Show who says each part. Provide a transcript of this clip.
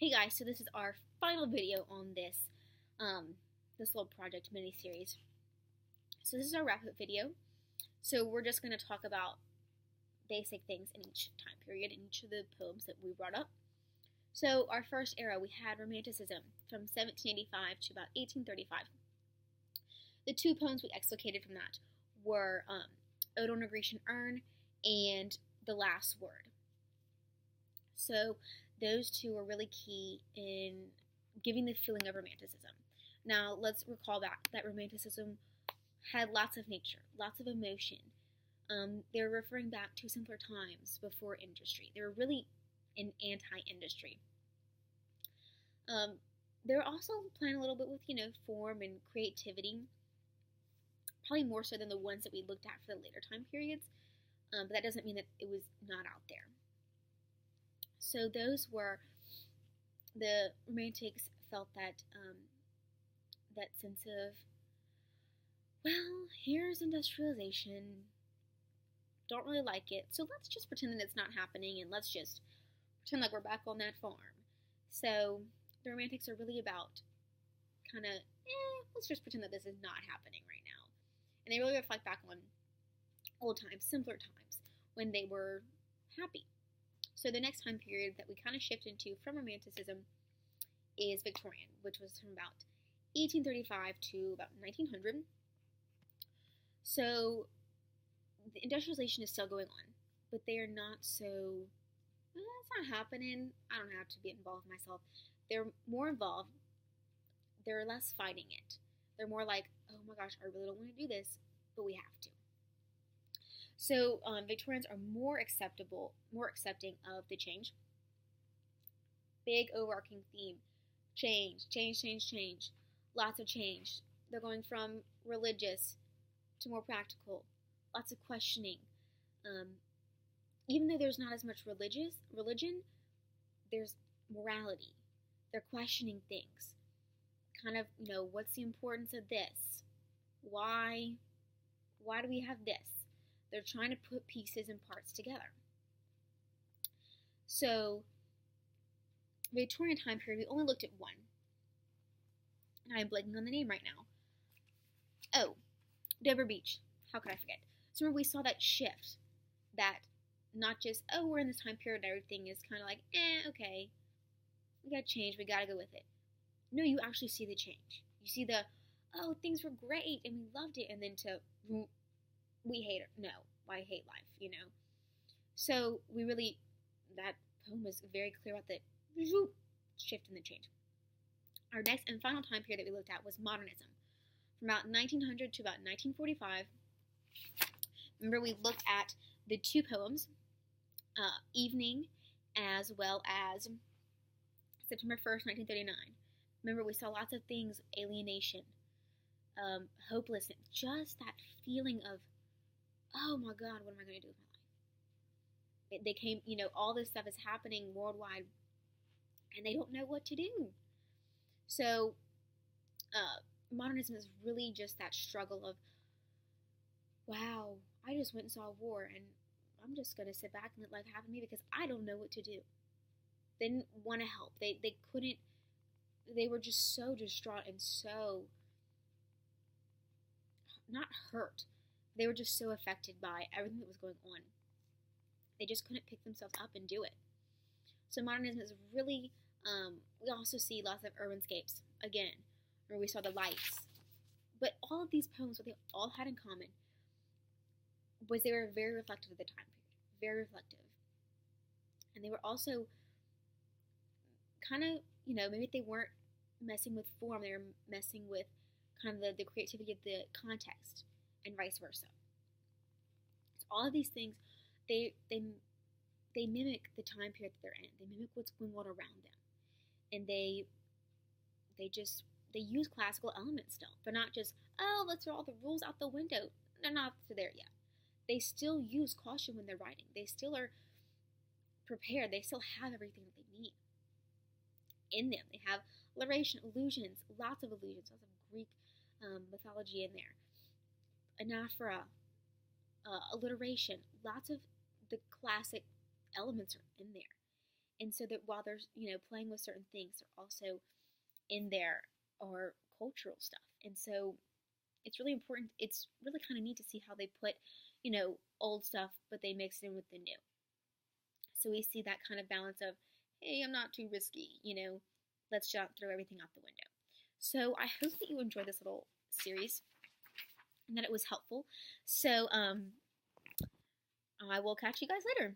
Speaker 1: Hey guys, so this is our final video on this little project mini series. So this is our wrap-up video. So we're just going to talk about basic things in each time period in each of the poems that we brought up. So our first era, we had Romanticism from 1785 to about 1835. The two poems we explicated from that were Ode on a Grecian Urn and The Last Word. So those two are really key in giving the feeling of Romanticism. Now let's recall back that Romanticism had lots of nature, lots of emotion. They're referring back to simpler times before industry. They were really an anti-industry. They're also playing a little bit with, form and creativity, probably more so than the ones that we looked at for the later time periods, but that doesn't mean that it was not out there. So those were, the Romantics felt that that sense of, well, here's industrialization, don't really like it, so let's just pretend that it's not happening and let's just pretend like we're back on that farm. So the Romantics are really about kind of, let's just pretend that this is not happening right now. And they really reflect back on old times, simpler times, when they were happy. So the next time period that we kind of shift into from Romanticism is Victorian, which was from about 1835 to about 1900. So the industrialization is still going on, but they are not so, it's not happening, I don't have to be involved myself. They're more involved, they're less fighting it. They're more like, oh my gosh, I really don't want to do this, but we have to. So Victorians are more accepting of the change. Big overarching theme, change, change, change, change. Lots of change. They're going from religious to more practical. Lots of questioning. Even though there's not as much religion, there's morality. They're questioning things. Kind of, what's the importance of this? Why do we have this? They're trying to put pieces and parts together. So, Victorian time period, we only looked at one. And I'm blanking on the name right now. Oh, Dover Beach. How could I forget? So remember we saw that shift. That not just, oh, we're in this time period and everything is kind of like, okay. We gotta change, we gotta go with it. No, you actually see the change. You see the, oh, things were great and we loved it, and then to, we hate it. No, I hate life, So we really, that poem was very clear about the shift and the change. Our next and final time period that we looked at was modernism, from about 1900 to about 1945. Remember, we looked at the two poems, Evening, as well as September 1st, 1939. Remember, we saw lots of things, alienation, hopelessness, just that feeling of, oh my God, what am I going to do with my life? They came, all this stuff is happening worldwide, and they don't know what to do. So, modernism is really just that struggle of, wow, I just went and saw a war, and I'm just going to sit back and let life happen to me because I don't know what to do. They didn't want to help. They couldn't, they were just so distraught and so, not hurt. They were just so affected by everything that was going on. They just couldn't pick themselves up and do it. So modernism is really, we also see lots of urbanscapes, again, where we saw the lights. But all of these poems, what they all had in common was they were very reflective of the time period, very reflective. And they were also kind of, maybe they weren't messing with form, they were messing with kind of the creativity of the context, and vice versa. So all of these things, they mimic the time period that they're in. They mimic what's going on around them, and they use classical elements still. They're not just, oh, let's throw all the rules out the window. They're not there yet. They still use caution when they're writing. They still are prepared. They still have everything that they need in them. They have alliteration, allusions, lots of Greek mythology in there. Anaphora, alliteration, lots of the classic elements are in there. And so that while they're, playing with certain things, they're also in there are cultural stuff. And so it's really important. It's really kind of neat to see how they put, old stuff, but they mix it in with the new. So we see that kind of balance of, hey, I'm not too risky, let's not throw everything out the window. So I hope that you enjoyed this little series and that it was helpful. So I will catch you guys later.